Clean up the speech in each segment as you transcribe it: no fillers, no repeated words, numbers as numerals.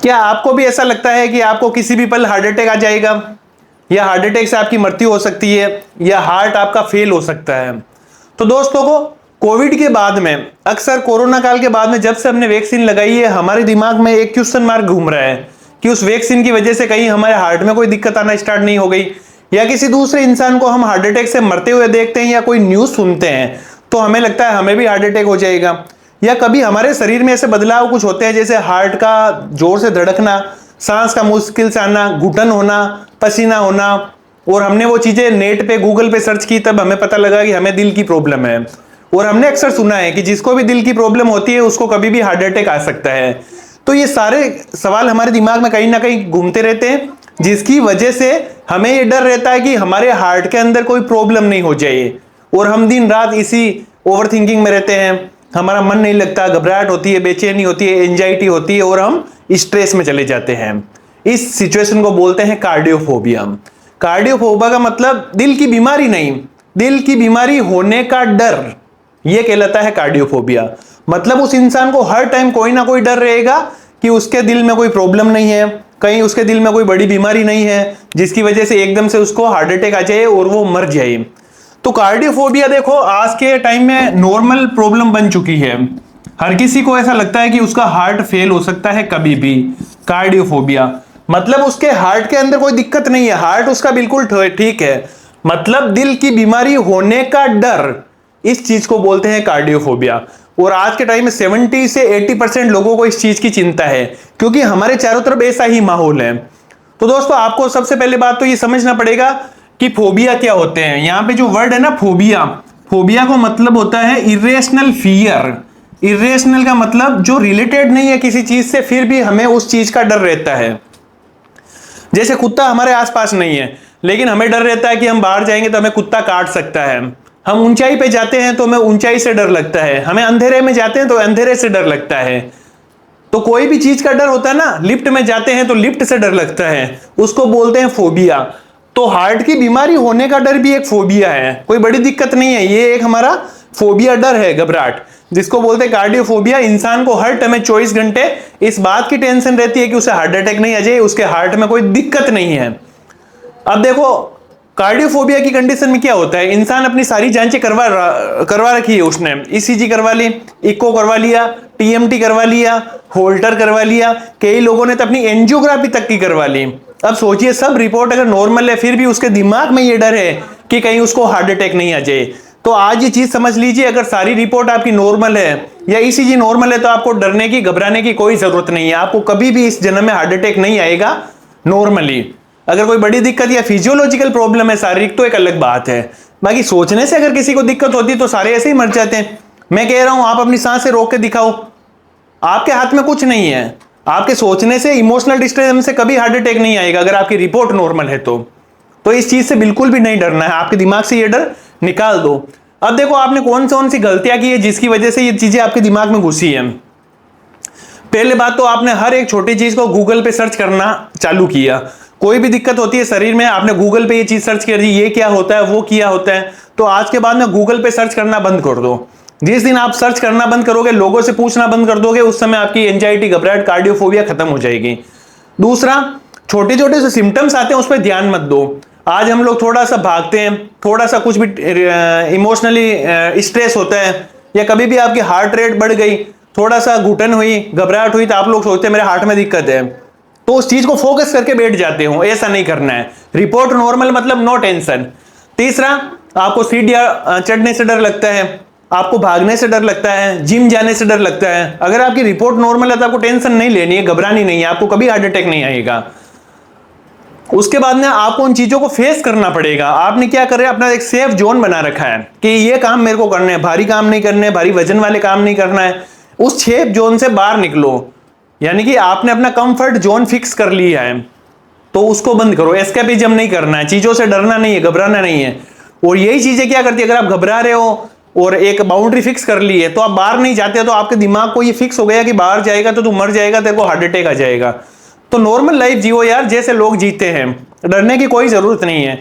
क्या आपको भी ऐसा लगता है कि आपको किसी भी पल हार्ट अटैक आ जाएगा, या हार्ट अटैक से आपकी मृत्यु हो सकती है, या हार्ट आपका फेल हो सकता है? तो दोस्तों को कोविड के बाद में, अक्सर कोरोना काल के बाद में जब से हमने वैक्सीन लगाई है, हमारे दिमाग में एक क्वेश्चन मार्क घूम रहा है कि उस वैक्सीन की वजह से कहीं हमारे हार्ट में कोई दिक्कत आना स्टार्ट नहीं हो गई, या किसी दूसरे इंसान को हम हार्ट अटैक से मरते हुए देखते हैं या कोई न्यूज सुनते हैं तो हमें लगता है हमें भी हार्ट अटैक हो जाएगा। या कभी हमारे शरीर में ऐसे बदलाव कुछ होते हैं जैसे हार्ट का जोर से धड़कना, सांस का मुश्किल से आना, घुटन होना, पसीना होना, और हमने वो चीजें नेट पे गूगल पे सर्च की तब हमें पता लगा कि हमें दिल की प्रॉब्लम है। और हमने अक्सर सुना है कि जिसको भी दिल की प्रॉब्लम होती है उसको कभी भी हार्ट अटैक आ सकता है। तो ये सारे सवाल हमारे दिमाग में कहीं ना कहीं घूमते रहते हैं, जिसकी वजह से हमें ये डर रहता है कि हमारे हार्ट के अंदर कोई प्रॉब्लम नहीं हो जाए, और हम दिन रात इसी ओवर थिंकिंग में रहते हैं। हमारा मन नहीं लगता, घबराहट होती है, बेचैनी होती है, एंजाइटी होती है, और हम स्ट्रेस में चले जाते हैं। इस सिचुएशन को बोलते हैं कार्डियोफोबिया। कार्डियोफोबिया का मतलब दिल की बीमारी नहीं, दिल की बीमारी होने का डर, यह कहलाता है कार्डियोफोबिया। मतलब उस इंसान को हर टाइम कोई ना कोई डर रहेगा कि उसके दिल में कोई प्रॉब्लम नहीं है, कहीं उसके दिल में कोई बड़ी बीमारी नहीं है जिसकी वजह से एकदम से उसको हार्ट अटैक आ जाए और वो मर जाए। तो कार्डियोफोबिया देखो आज के टाइम में नॉर्मल प्रॉब्लम बन चुकी है। हर किसी को ऐसा लगता है कि उसका हार्ट फेल हो सकता है कभी भी। कार्डियोफोबिया मतलब उसके हार्ट के अंदर कोई दिक्कत नहीं है, हार्ट उसका बिल्कुल ठीक है, मतलब दिल की बीमारी होने का डर, इस चीज को बोलते हैं कार्डियोफोबिया। और आज के टाइम में 70 से 80% लोगों को इस चीज की चिंता है, क्योंकि हमारे चारों तरफ ऐसा ही माहौल है। तो दोस्तों आपको सबसे पहले बात तो ये समझना पड़ेगा कि फोबिया क्या होते हैं। यहां पे जो वर्ड है ना फोबिया, फोबिया को मतलब होता है इरेशनल फियर। इरेशनल का मतलब जो रिलेटेड नहीं है किसी चीज से, फिर भी हमें उस चीज का डर रहता है। जैसे कुत्ता हमारे आसपास नहीं है लेकिन हमें डर रहता है कि हम बाहर जाएंगे तो हमें कुत्ता काट सकता है। हम ऊंचाई पे जाते हैं तो हमें ऊंचाई से डर लगता है, हमें अंधेरे में जाते हैं तो अंधेरे से डर लगता है। तो कोई भी चीज का डर होता है ना, लिफ्ट में जाते हैं तो लिफ्ट से डर लगता है, उसको बोलते हैं फोबिया। तो हार्ट की बीमारी होने का डर भी एक फोबिया है, कोई बड़ी दिक्कत नहीं है, ये एक हमारा फोबिया डर है, घबराहट, जिसको बोलते हैं कार्डियोफोबिया। इंसान को हर टाइम 24 घंटे इस बात की टेंशन रहती है कि उसे हार्ट अटैक नहीं आ जाए, उसके हार्ट में कोई दिक्कत नहीं है। अब देखो कार्डियोफोबिया की कंडीशन में क्या होता है, इंसान अपनी सारी जांचें करवा रखी है, उसने ईसीजी करवा ली, इको करवा लिया, टीएमटी करवा लिया, होल्टर करवा लिया, कई लोगों ने तो अपनी एंजियोग्राफी तक की करवा ली। अब सोचिए सब रिपोर्ट अगर नॉर्मल है फिर भी उसके दिमाग में ये डर है कि कहीं उसको हार्ट अटैक नहीं आ जाए। तो आज ये चीज समझ लीजिए, अगर सारी रिपोर्ट आपकी नॉर्मल है या ईसीजी नॉर्मल है तो आपको डरने की, घबराने की कोई जरूरत नहीं है, आपको कभी भी इस जन्म में हार्ट अटैक नहीं आएगा नॉर्मली। अगर कोई बड़ी दिक्कत या फिजियोलॉजिकल प्रॉब्लम है शारीरिक तो एक अलग बात है, बाकी सोचने से अगर किसी को दिक्कत होती है तो सारे ऐसे ही मर जाते हैं। मैं कह रहा हूं आप अपनी सांसें रोक के दिखाओ, आपके हाथ में कुछ नहीं है, आपके सोचने से, इमोशनल डिस्टर्बेंस से कभी हार्ट अटैक नहीं आएगा अगर आपकी रिपोर्ट नॉर्मल है तो इस चीज से बिल्कुल भी नहीं डरना है, आपके दिमाग से ये डर निकाल दो। अब देखो आपने कौन सी गलतियां की है जिसकी वजह से ये चीजें आपके दिमाग में घुसी है। पहले बात तो आपने हर एक छोटी चीज को गूगल पे सर्च करना चालू किया, कोई भी दिक्कत होती है शरीर में आपने गूगल पे ये चीज सर्च कर दी, ये क्या होता है वो क्या होता है, तो आज के बाद में गूगल पे सर्च करना बंद कर दो। जिस दिन आप सर्च करना बंद करोगे, लोगों से पूछना बंद कर दोगे, उस समय आपकी एंजाइटी, घबराहट, कार्डियोफोबिया खत्म हो जाएगी। दूसरा, छोटे छोटे से सिम्टम्स आते हैं उस पर ध्यान मत दो। आज हम लोग थोड़ा सा भागते हैं, थोड़ा सा कुछ भी इमोशनली स्ट्रेस होता है, या कभी भी आपकी हार्ट रेट बढ़ गई, थोड़ा सा घुटन हुई, घबराहट हुई, तो आप लोग सोचते हैं मेरे हार्ट में दिक्कत है, तो उस चीज को फोकस करके बैठ जाते हो। ऐसा नहीं करना है, रिपोर्ट नॉर्मल मतलब नो टेंशन। तीसरा, आपको सीढ़ियां चढ़ने से डर लगता है, आपको भागने से डर लगता है, जिम जाने से डर लगता है, अगर आपकी रिपोर्ट नॉर्मल है तो आपको टेंशन नहीं लेनी है, घबरानी नहीं है, आपको कभी हार्ट अटैक नहीं आएगा। उसके बाद में आपको उन चीजों को फेस करना पड़ेगा। आपने क्या कर रहे हैं, अपना एक सेफ जोन बना रखा है कि ये काम मेरे को करना है, भारी काम नहीं करने, भारी वजन वाले काम नहीं करना है, उस सेफ जोन से बाहर निकलो। यानी कि आपने अपना कंफर्ट जोन फिक्स कर लिया है तो उसको बंद करो, एस्केपिज्म नहीं करना है, चीजों से डरना नहीं है, घबराना नहीं है। और यही चीजें क्या करती है, अगर आप घबरा रहे हो और एक बाउंड्री फिक्स कर ली है तो आप बाहर नहीं जाते, तो आपके दिमाग को ये फिक्स हो गया कि बाहर जाएगा तो तू मर जाएगा, तेरे को हार्ट अटैक आ जाएगा। तो नॉर्मल लाइफ जियो यार, जैसे लोग जीते हैं, डरने की कोई जरूरत नहीं है।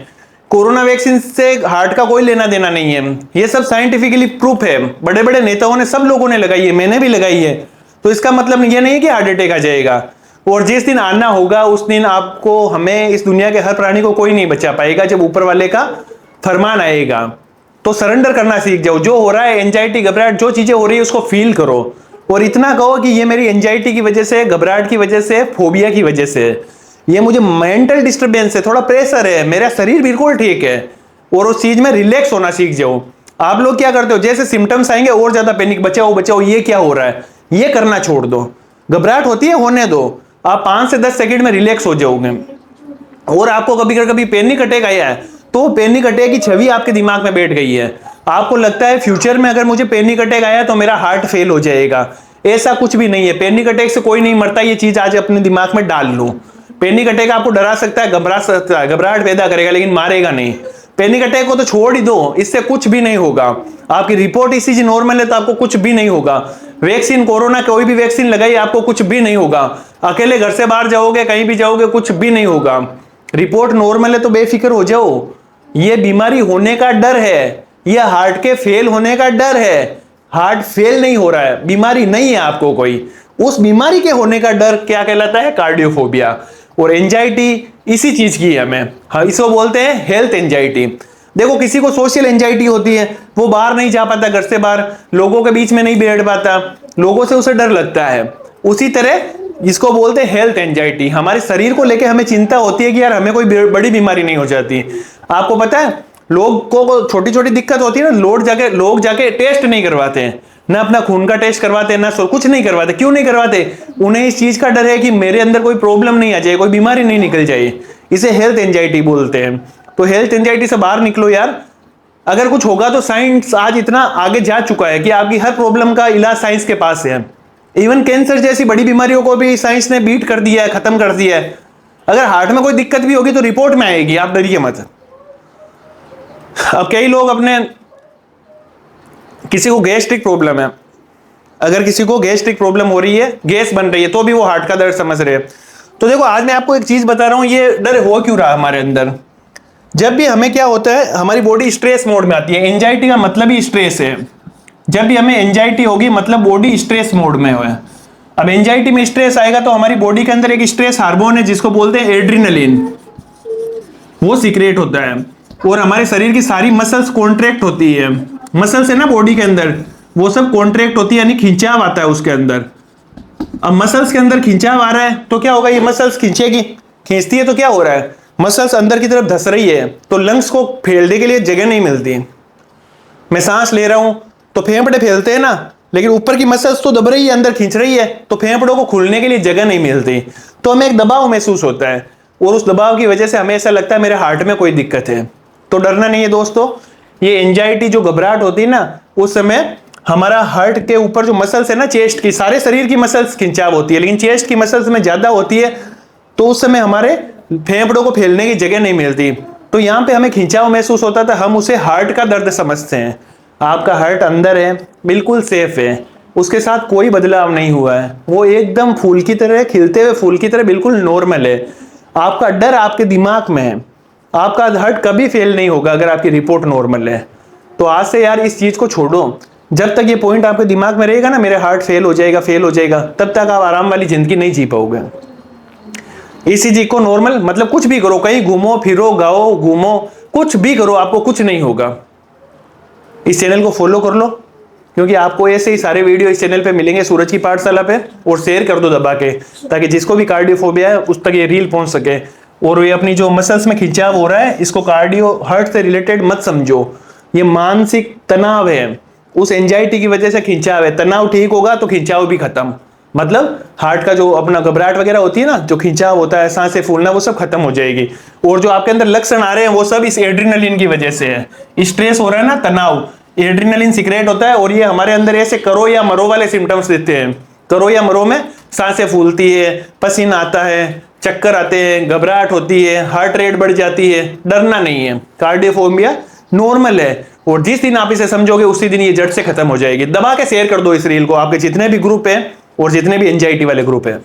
कोरोना वैक्सीन से हार्ट का कोई लेना देना नहीं है, ये सब साइंटिफिकली प्रूफ है, बड़े बड़े नेताओं ने, सब लोगों ने लगाई है, मैंने भी लगाई है, तो इसका मतलब ये नहीं है कि हार्ट अटैक आ जाएगा। और जिस दिन आना होगा उस दिन आपको, हमें, इस दुनिया के हर प्राणी को कोई नहीं बचा पाएगा जब ऊपर वाले का फरमान आएगा। तो सरेंडर करना सीख जाओ। जो हो रहा है, एंजाइटी, घबराहट, जो चीजें हो रही है उसको फील करो और इतना कहो कि ये मेरी एंजाइटी की वजह से, घबराहट की वजह से, फोबिया की वजह से, ये मुझे मेंटल डिस्टर्बेंस है, थोड़ा प्रेशर है, मेरा शरीर बिल्कुल ठीक है। और उस चीज में रिलैक्स होना सीख जाओ। आप लोग क्या करते हो, जैसे सिम्टम्स आएंगे और ज्यादा पैनिक, बचाओ बचाओ, ये क्या हो रहा है, ये करना छोड़ दो। घबराहट होती है, होने दो, आप 5 से 10 सेकंड में रिलैक्स हो जाओगे। और आपको कभी पैनिक अटैक आया है तो पैनिक अटैक की छवि आपके दिमाग में बैठ गई है। आपको लगता है फ्यूचर में अगर मुझे पैनिक अटैक आया तो मेरा हार्ट फेल हो जाएगा। ऐसा कुछ भी नहीं है, पैनिक अटैक से कोई नहीं मरता। ये चीज आज अपने दिमाग में डाल लो। पैनिक अटैक आपको डरा सकता है, घबरा सकता है, घबराहट पैदा करेगा, लेकिन मारेगा नहीं। पैनिक अटैक को तो छोड़ ही दो, इससे कुछ भी नहीं होगा। आपकी रिपोर्ट ईसीजी नॉर्मल है तो आपको कुछ भी नहीं होगा। वैक्सीन, कोरोना कोई भी वैक्सीन लगाई, आपको कुछ भी नहीं होगा। अकेले घर से बाहर जाओगे, कहीं भी जाओगे, कुछ भी नहीं होगा। रिपोर्ट नॉर्मल है तो बेफिक्र हो जाओ। ये बीमारी होने का डर है, यह हार्ट के फेल होने का डर है। हार्ट फेल नहीं हो रहा है, बीमारी नहीं है आपको कोई। उस बीमारी के होने का डर क्या कहलाता है, कार्डियोफोबिया। और एंजाइटी इसी चीज की है हमें, हाँ, इसको बोलते हैं हेल्थ एंजाइटी। देखो, किसी को सोशल एंजाइटी होती है, वो बाहर नहीं जा पाता, घर से बाहर, लोगों के बीच में नहीं बैठ पाता, लोगों से उसे डर लगता है। उसी तरह इसको बोलते हैं हेल्थ एंजाइटी। हमारे शरीर को लेके हमें चिंता होती है कि यार हमें कोई बड़ी बीमारी नहीं हो जाती। आपको पता है, लोगों को छोटी छोटी दिक्कत होती है ना, लोग जाके टेस्ट नहीं करवाते हैं, ना अपना खून का टेस्ट करवाते हैं, ना कुछ नहीं करवाते। क्यों नहीं करवाते? उन्हें इस चीज का डर है कि मेरे अंदर कोई प्रॉब्लम नहीं आ जाए, कोई बीमारी नहीं निकल जाए। इसे हेल्थ एंजाइटी बोलते हैं। तो हेल्थ एंजाइटी से बाहर निकलो यार। अगर कुछ होगा तो साइंस आज इतना आगे जा चुका है कि आपकी हर प्रॉब्लम का इलाज साइंस के पास है। इवन कैंसर जैसी बड़ी बीमारियों को भी साइंस ने बीट कर दिया है, खत्म कर दिया है। अगर हार्ट में कोई दिक्कत भी होगी तो रिपोर्ट में आएगी, आप डरिए मत। अब कई लोग अपने, किसी को गैस्ट्रिक प्रॉब्लम है, अगर किसी को गैस्ट्रिक प्रॉब्लम हो रही है, गैस बन रही है, तो भी वो हार्ट का दर्द समझ रहे हैं। तो देखो, आज मैं आपको एक चीज बता रहा हूं, ये डर हो क्यों रहा है हमारे अंदर। जब भी हमें क्या होता है, हमारी बॉडी स्ट्रेस मोड में आती है। एंजाइटी का मतलब ही स्ट्रेस है। जब भी हमें एंजाइटी होगी मतलब बॉडी स्ट्रेस मोड में है। अब एंजाइटी में स्ट्रेस आएगा तो हमारी बॉडी के अंदर एक स्ट्रेस हार्मोन है जिसको बोलते हैं एड्रिनलिन, वो सीक्रेट होता है। और हमारे शरीर की सारी मसल्स कॉन्ट्रैक्ट होती है। मसल्स है ना बॉडी के अंदर, वो सब कॉन्ट्रैक्ट होती है, यानी खिंचाव आता है उसके अंदर। अब मसल्स के अंदर खिंचाव आ रहा है तो क्या होगा, ये मसल्स खींचेगी, खींचती है तो क्या हो रहा है, मसल्स अंदर की तरफ धस रही है, तो लंग्स को फैलने के लिए जगह नहीं मिलती। मैं सांस ले रहा हूं तो फेफड़े फैलते हैं ना, लेकिन ऊपर की मसल्स तो दब रही है, अंदर खींच रही है, तो फेफड़ों को खुलने के लिए जगह नहीं मिलती। तो हमें एक दबाव महसूस होता है और उस दबाव की वजह से हमें ऐसा लगता है मेरे हार्ट में कोई दिक्कत है। तो डरना नहीं है दोस्तों। ये एंजाइटी जो घबराहट होती है ना, उस समय हमारा हार्ट के ऊपर जो मसल्स है ना, चेस्ट की, सारे शरीर की मसल्स खिंचाव होती है, लेकिन चेस्ट की मसल्स में ज्यादा होती है, तो उस समय हमारे फेफड़ों को फैलने की जगह नहीं मिलती। तो यहाँ पे हमें खिंचाव महसूस होता था, हम उसे हार्ट का दर्द समझते हैं। आपका हार्ट अंदर है, बिल्कुल सेफ है, उसके साथ कोई बदलाव नहीं हुआ है, वो एकदम फूल की तरह, खिलते हुए फूल की तरह बिल्कुल नॉर्मल है। आपका डर आपके दिमाग में है। आपका हार्ट कभी फेल नहीं होगा अगर आपकी रिपोर्ट नॉर्मल है। तो आज से यार इस चीज को छोड़ो। जब तक ये पॉइंट आपके दिमाग में रहेगा ना, मेरे हार्ट फेल हो जाएगा, फेल हो जाएगा, तब तक आप आराम वाली जिंदगी नहीं जी पाओगे। ईसीजी को नॉर्मल मतलब कुछ भी करो, कहीं घूमो फिरो, गाओ घूमो, कुछ भी करो, आपको कुछ नहीं होगा। इस चैनल को फॉलो कर लो, क्योंकि आपको ऐसे ही सारे वीडियो इस चैनल पे मिलेंगे, सूरज की पाठशाला पे। और शेयर कर दो दबा के, ताकि जिसको भी कार्डियोफोबिया है उस तक ये रील पहुंच सके। और ये अपनी जो मसल्स में खिंचाव हो रहा है, इसको कार्डियो हार्ट से रिलेटेड मत समझो, ये मानसिक तनाव है। उस एंजाइटी की वजह से खिंचाव है, तनाव ठीक होगा तो खिंचाव भी खत्म। मतलब हार्ट का जो अपना घबराहट वगैरह होती है ना, जो खिंचाव होता है, सांसें फूलना, वो सब खत्म हो जाएगी। और जो आपके अंदर लक्षण आ रहे हैं वो सब इस एड्रिनलिन की वजह से है। स्ट्रेस हो रहा है ना, तनाव, एड्रिनलिन सीक्रेट होता है और ये हमारे अंदर ऐसे करो या मरो वाले सिम्टम्स देते हैं। करो या मरो में सांसें फूलती है, पसीना आता है, चक्कर आते हैं, घबराहट होती है, हार्ट रेट बढ़ जाती है। डरना नहीं है, कार्डियोफोबिया नॉर्मल है। और जिस दिन आप इसे समझोगे उसी दिन ये जड़ से खत्म हो जाएगी। दबा के शेयर कर दो इस रील को, आपके जितने भी ग्रुप है और जितने भी एंजाइटी वाले ग्रुप है।